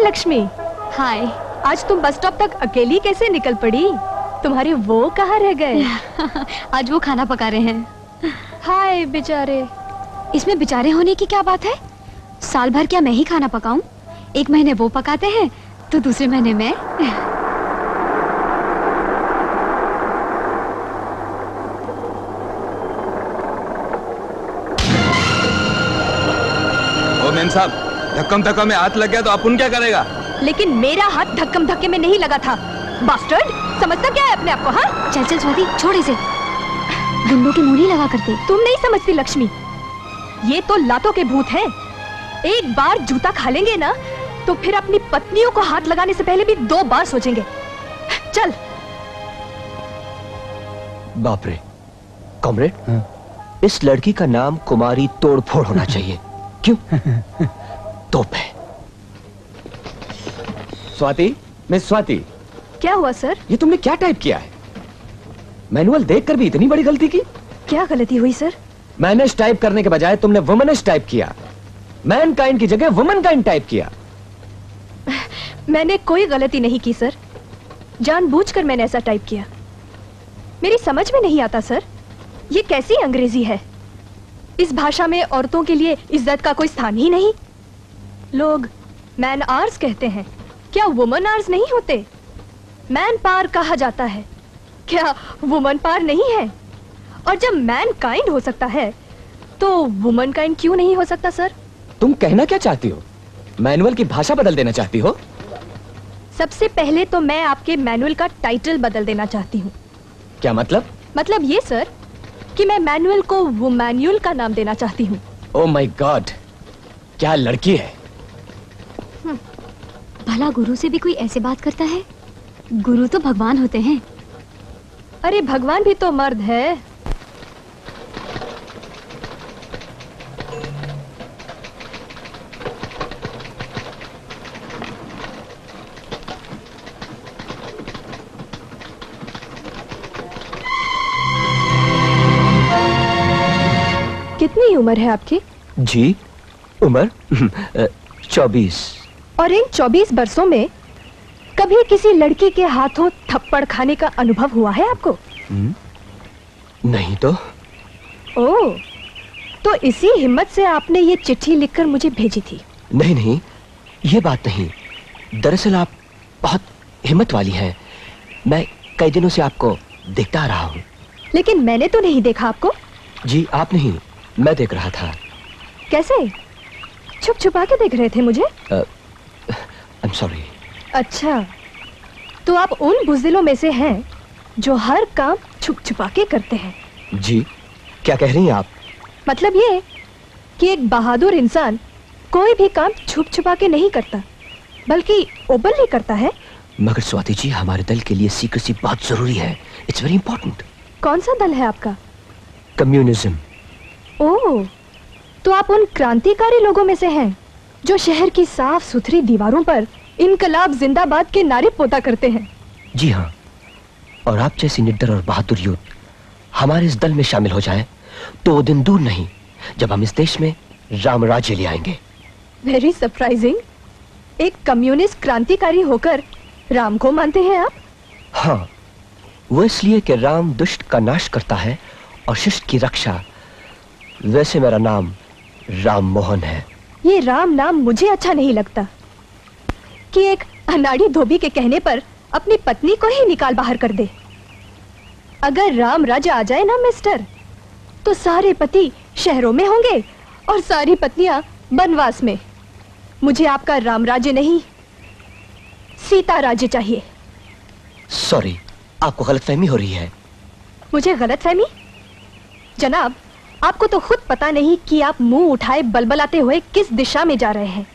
लक्ष्मी। हाय। आज तुम bus stop तक अकेली कैसे निकल पड़ी? तुम्हारे वो कहाँ रह गए? आज वो खाना पका रहे हैं। हाय बेचारे। इसमें बेचारे होने की क्या बात है? साल भर क्या मैं ही खाना पकाऊं? एक महीने वो पकाते हैं तो दूसरे महीने मैं। ओ मेम साहब, धक्कम धक्का में हाथ लग गया तो अपन क्या करेगा? लेकिन मेरा हाथ धक्कम धक्के में नहीं लगा था। बास्टर्ड, समझता क्या है अपने आप को? हाँ, चल चल स्वाति, छोड़ इसे। गुंडों की मुंह नहीं लगा करते। तुम नहीं समझती लक्ष्मी, ये तो लातों के भूत हैं। एक बार जूता खा लेंगे ना तो फिर अपनी पत्नियों को हाथ लगाने से पहले भी 2 बार सोचेंगे। चल। बाप रे, कॉमरेड, इस लड़की का नाम कुमारी तोड़फोड़ होना चाहिए। क्यों? तोप है। स्वाति, मिस स्वाति। क्या हुआ सर? ये तुमने क्या टाइप किया है? मैनुअल देखकर भी इतनी बड़ी गलती की? क्या गलती हुई सर? मैनेज टाइप करने के बजाय तुमने वुमनिश टाइप किया। मैनकाइंड की जगह वुमनकाइंड टाइप किया। मैंने कोई गलती नहीं की सर, जानबूझकर मैंने ऐसा टाइप किया। मेरी समझ में नहीं आता सर, ये कैसी अंग्रेजी है? इस भाषा में औरतों के लिए इज्जत का कोई स्थान ही नहीं। लोग मैन आर्स कहते हैं, क्या वुमन आर्स नहीं होते? मैन पार कहा जाता है, क्या वुमन पार नहीं है? और जब मैन काइंड हो सकता है तो वुमन काइंड क्यों नहीं हो सकता सर? तुम कहना क्या चाहती हो? मैनुअल की भाषा बदल देना चाहती हो? सबसे पहले तो मैं आपके मैनुअल का टाइटल बदल देना चाहती हूँ। क्या मतलब? मतलब ये सर कि मैं मैनुअल को वुमैनुअल का नाम देना चाहती हूँ। ओह माय गॉड, क्या लड़की है। भला गुरु से भी कोई ऐसे बात करता है? गुरु तो भगवान होते हैं। अरे भगवान भी तो मर्द है। कितनी उम्र है आपकी? जी, उम्र 24। और इन 24 बरसों में कभी किसी लड़की के हाथों थप्पड़ खाने का अनुभव हुआ है आपको? नहीं तो। ओह, तो इसी हिम्मत से आपने ये चिट्ठी लिखकर मुझे भेजी थी? नहीं नहीं, ये बात नहीं। दरअसल आप बहुत हिम्मत वाली हैं। मैं कई दिनों से आपको देखता आ रहा हूँ। लेकिन मैंने तो नहीं देखा आपको। जी, आप नहीं, मैं देख रहा था। कैसे? छुप छुपा के देख रहे थे मुझे? I'm sorry। अच्छा, तो आप उन बुज़दिलों में से हैं जो हर काम छुप छुपा के करते हैं। जी, क्या कह रही हैं आप? मतलब ये कि एक बहादुर इंसान कोई भी काम छुप छुपा के नहीं करता, बल्कि ओपनली करता है। मगर स्वाति जी, हमारे दल के लिए सीक्रेसी बहुत जरूरी है। It's very important. कौन सा दल है आपका? कम्युनिज्म। ओह, तो आप उन क्रांतिकारी लोगों में से हैं जो शहर की साफ सुथरी दीवारों पर इनकलाब जिंदाबाद के नारे पोता करते हैं। जी हाँ, और आप जैसी निडर और बहादुर यूथ हमारे इस दल में शामिल हो जाएं, तो वो दिन दूर नहीं जब हम इस देश में राम राज्य ले आएंगे। Very surprising. एक कम्युनिस्ट क्रांतिकारी होकर राम को मानते हैं आप? हाँ, वो इसलिए कि राम दुष्ट का नाश करता है और शिष्ट की रक्षा। वैसे मेरा नाम राम मोहन है। ये राम नाम मुझे अच्छा नहीं लगता कि एक अनाड़ी धोबी के कहने पर अपनी पत्नी को ही निकाल बाहर कर दे। अगर राम राज्य आ जाए ना मिस्टर, तो सारे पति शहरों में होंगे और सारी पत्नियां बनवास में। मुझे आपका राम राज्य नहीं, सीता राज्य चाहिए। सॉरी, आपको गलतफहमी हो रही है। मुझे गलतफहमी? जनाब, आपको तो खुद पता नहीं कि आप मुंह उठाए बलबलाते हुए किस दिशा में जा रहे हैं,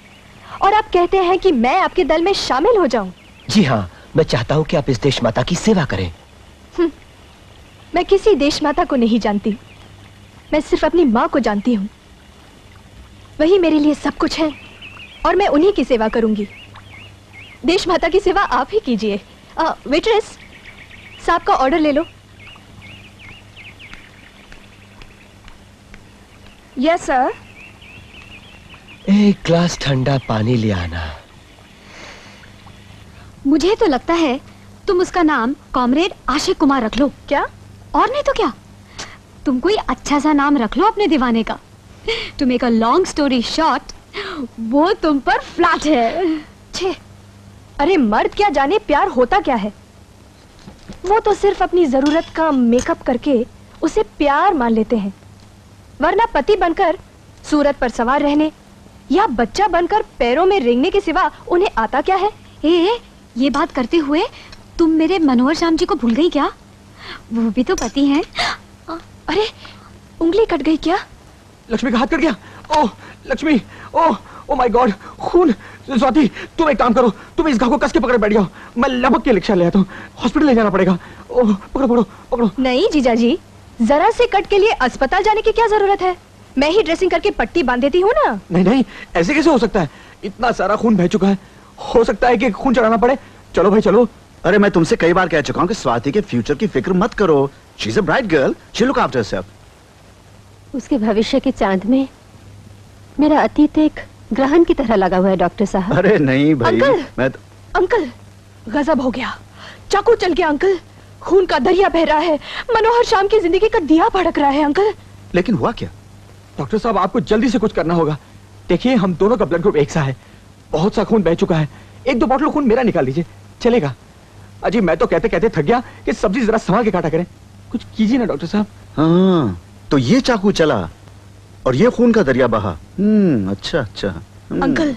और आप कहते हैं कि मैं आपके दल में शामिल हो जाऊं। जी हाँ, मैं चाहता हूं कि आप इस देश माता की सेवा करें। मैं किसी देश माता को नहीं जानती, मैं सिर्फ अपनी माँ को जानती हूँ। वही मेरे लिए सब कुछ है और मैं उन्हीं की सेवा करूंगी। देश माता की सेवा आप ही कीजिए। वेट्रेस, साहब का ऑर्डर ले लो। Yes sir. एक ग्लास ठंडा पानी ले आना। मुझे तो लगता है तुम उसका नाम कॉमरेड आशिक कुमार रख लो। क्या? और नहीं तो क्या, तुम कोई अच्छा सा नाम रख लो अपने दीवाने का। To make a long story short, वो तुम पर फ्लैट है। छे, अरे मर्द क्या जाने प्यार होता क्या है। वो तो सिर्फ अपनी जरूरत का मेकअप करके उसे प्यार मान लेते हैं, वरना पति बनकर सूरत पर सवार रहने या बच्चा बनकर पैरों में रेंगने के सिवा उन्हें आता क्या है। ये बात करते हुए तुम मेरे मनोहर श्याम जी को भूल गई क्या? वो भी तो पति हैं। अरे उंगली कट गई क्या? लक्ष्मी का हाथ कट गया। ओह लक्ष्मी, ओह ओ माय गॉड, खून। स्वाति तुम एक काम करो, तुम इस घाव को कस के पकड़े बैठ जाओ, मैं लपक के रिक्शा ले आता हूँ, हॉस्पिटल ले जाना पड़ेगा। ओह पकड़ो पकड़ो पकड़ो। नहीं जीजा जी, जरा से कट के लिए अस्पताल जाने की क्या जरूरत है, मैं ही ड्रेसिंग करके पट्टी बांध देती हूँ ना। नहीं नहीं, ऐसे कैसे हो सकता है, इतना सारा खून बह चुका है, हो सकता है कि खून चढ़ाना पड़े। चलो भाई चलो। अरे मैं तुमसे कई बार कह चुका हूँ कि स्वाति के फ्यूचर की फिक्र मत करो, she is a bright girl, she look after herself. उसके भविष्य के चांद में मेरा अतीत एक ग्रहण की तरह लगा हुआ है डॉक्टर साहब। अरे नहीं भाई, अंकल, मैं अंकल गजब हो गया, चाकू चल गया अंकल, खून का दरिया बह रहा है, मनोहर श्याम की जिंदगी का दिया भड़क रहा है अंकल। लेकिन हुआ क्या? डॉक्टर साहब आपको जल्दी से कुछ करना होगा। देखिए हम दोनों का ब्लड ग्रुप एक सा है, बहुत सा खून बह चुका है, एक दो बॉटल खून मेरा निकाल दीजिए, चलेगा? अजी मैं तो कहते कहते थक गया कि सब्जी जरा संभाल के काटा करें, कुछ कीजिए ना डॉक्टर साहब। हाँ तो ये चाकू चला और ये खून का दरिया बहा। अच्छा अच्छा। अंकल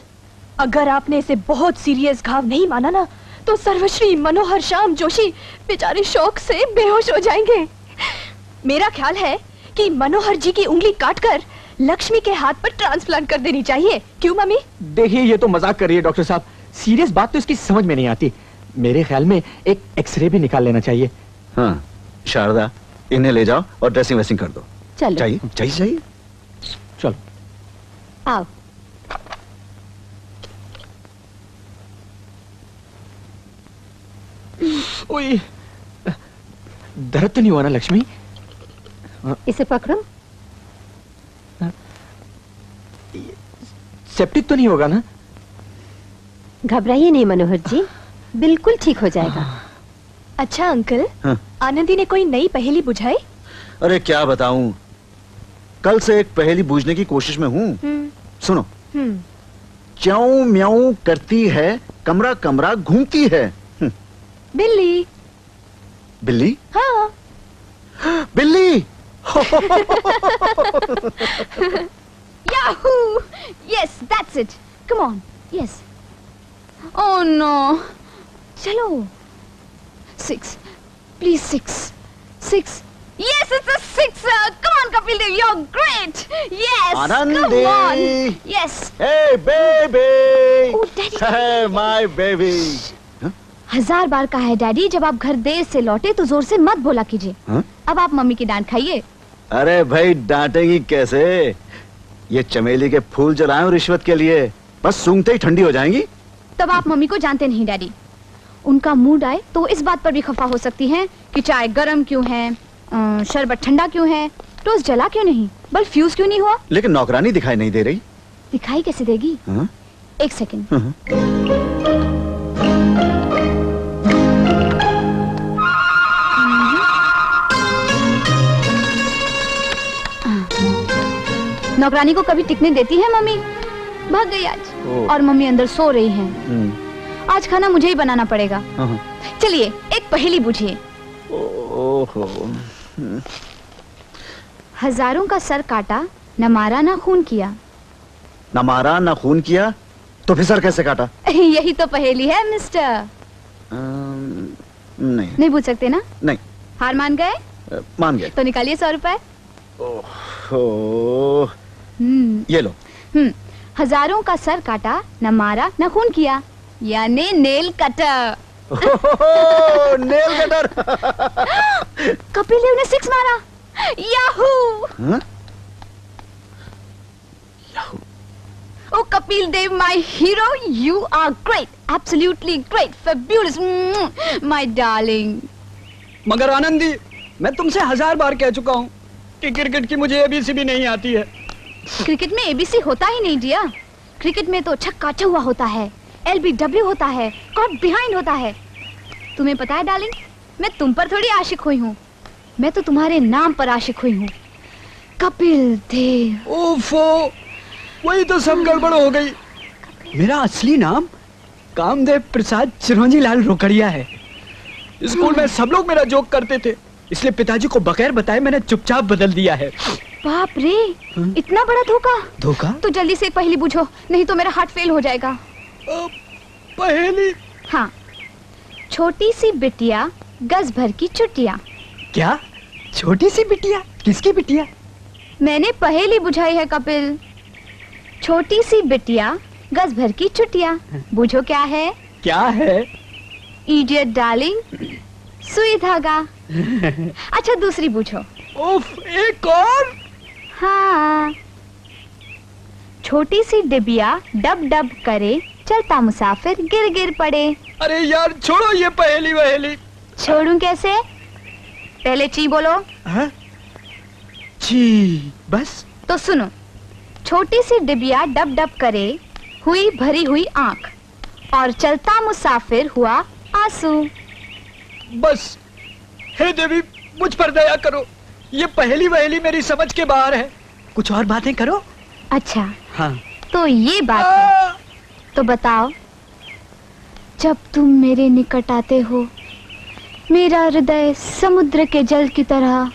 अगर आपने इसे बहुत सीरियस घाव नहीं माना ना, तो सर्वश्री मनोहर श्याम जोशी बेचारे शौक से बेहोश हो जाएंगे। मेरा ख्याल है कि मनोहर जी की उंगली काटकर लक्ष्मी के हाथ पर ट्रांसप्लांट कर देनी चाहिए, क्यों मम्मी? देखिए ये तो मजाक कर रही है डॉक्टर साहब, सीरियस बात तो इसकी समझ में नहीं आती। मेरे ख्याल में एक एक्सरे भी निकाल लेना चाहिए। हाँ शारदा, इन्हें ले जाओ और ड्रेसिंग वेसिंग कर दो। चलो चाहिए चाहिए चाहिए। चलो आओ। ओए, दर्द तो नहीं हुआ ना लक्ष्मी? इसे पकड़ो। सेप्टिक तो नहीं होगा ना? घबराइए नहीं मनोहर जी, बिल्कुल ठीक हो जाएगा। अच्छा अंकल, हाँ। आनंदी ने कोई नई पहेली बुझाई? अरे क्या बताऊं, कल से एक पहेली बूझने की कोशिश में हूँ। सुनो। च्याऊ म्याऊ करती है, कमरा कमरा घूमती है। बिल्ली। बिल्ली? हाँ। बिल्ली। Yahoo! Yes, that's it. Come on. Yes. Oh no. चलो. 6. Please 6. 6. Yes, it's a 6. Come on, Kapil Dev, you're great. Yes. Anandi. Come on. Yes. Hey baby. Oh, Daddy. Hey my baby. 1000 बार कहा है daddy, जब आप घर देर से लौटे तो जोर से मत बोला कीजिए। अब आप मम्मी की डांट खाइए। अरे भाई डांटेगी कैसे, ये चमेली के फूल जलाएं रिश्वत के लिए, बस सूंघते ही ठंडी हो जाएंगी। तब आप मम्मी को जानते नहीं डैडी, उनका मूड आए तो इस बात पर भी खफा हो सकती हैं कि चाय गरम क्यों है, शरबत ठंडा क्यों है, टोस्ट जला क्यों नहीं, बल्ब फ्यूज क्यों नहीं हुआ। लेकिन नौकरानी दिखाई नहीं दे रही। दिखाई कैसे देगी? हाँ? एक सेकंड। नौकरानी को कभी टिकने देती है मम्मी? भाग गई आज। और मम्मी अंदर सो रही हैं। आज खाना मुझे ही बनाना पड़ेगा। चलिए एक पहेली पूछिए। ओहो। हजारों का सर काटा, न मारा न खून किया। न मारा न खून किया, तो फिर सर कैसे काटा? यही तो पहेली है मिस्टर। नहीं पूछ सकते ना? नहीं। हार मान गए? मान गए। तो निकालिए 100 रुपए। ओहो। ये लो। हजारों का सर काटा, न मारा न खून किया, यानी nail cutter. Nail cutter. Kapil Dev ने 6 मारा। Yahoo. Oh, Kapil Dev, my hero, you are great, absolutely great, fabulous, my darling. मगर आनंदी, मैं तुमसे 1000 बार कह चुका हूँ कि क्रिकेट की मुझे एबीसी भी नहीं आती है। क्रिकेट में एबीसी होता ही नहीं डियर। क्रिकेट में तो छक्का चौवा होता है, LBW होता है, कॉट बिहाइंड होता है। तुम्हें पता है डार्लिंग, मैं तुम पर थोड़ी आशिक हुई हूँ, मैं तो तुम्हारे नाम पर आशिक हुई हूँ, कपिल देव। ओफो, वही तो सब गड़बड़ हो गई। मेरा असली नाम कामदेव प्रसाद चिरंजी लाल रोकड़िया है। स्कूल में सब लोग मेरा जोक करते थे, इसलिए पिताजी को बगैर बताए मैंने चुपचाप बदल दिया है। बाप रे, इतना बड़ा धोखा। धोखा? तो जल्दी से एक पहेली पूछो, नहीं तो मेरा हार्ट फेल हो जाएगा। पहेली? हाँ, छोटी सी बिटिया गज भर की चुटिया। क्या? छोटी सी बिटिया? किसकी बिटिया? मैंने पहेली बुझाई है कपिल। छोटी सी बिटिया गज भर की चुटिया, बूझो क्या है? क्या है? इडियट डार्लिंग, सुई धागा। अच्छा दूसरी पूछो। उफ, एक और? हाँ, छोटी सी डिबिया डब डब करे, चलता मुसाफिर गिर गिर पड़े। अरे यार छोड़ो ये पहेली वहेली। छोड़ूं कैसे? पहले ची बोलो। हाँ? ची, बस? तो सुनो, छोटी सी डिबिया डब डब करे, हुई भरी हुई आंख, और चलता मुसाफिर हुआ आंसू। बस, हे देवी मुझ पर दया करो, ये पहेली वहेली मेरी समझ के बाहर है, कुछ और बातें करो। अच्छा हाँ, तो ये बात है, तो बताओ, जब तुम मेरे निकट आते हो, मेरा हृदय समुद्र के जल की तरह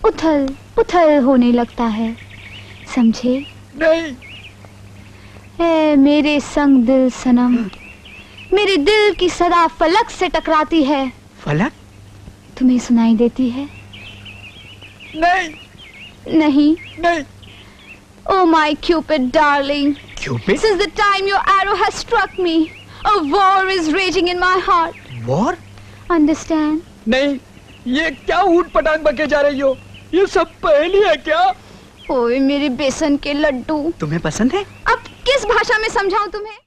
उथल पुथल होने लगता है, समझे? नहीं। ए मेरे संग दिल सनम, मेरे दिल की सदा फलक से टकराती है। फलक? तुम्हें सुनाई देती है? नहीं। नहीं? नहीं। Oh my Cupid darling, Cupid? since the time your arrow has struck me, a war is raging in my heart. War? Understand? नहीं, ये क्या ऊट पटांग बके जा रही हो? ये सब पहेली है क्या? ओए मेरे बेसन के लड्डू। तुम्हें पसंद है? अब किस भाषा में समझाऊं तुम्हें?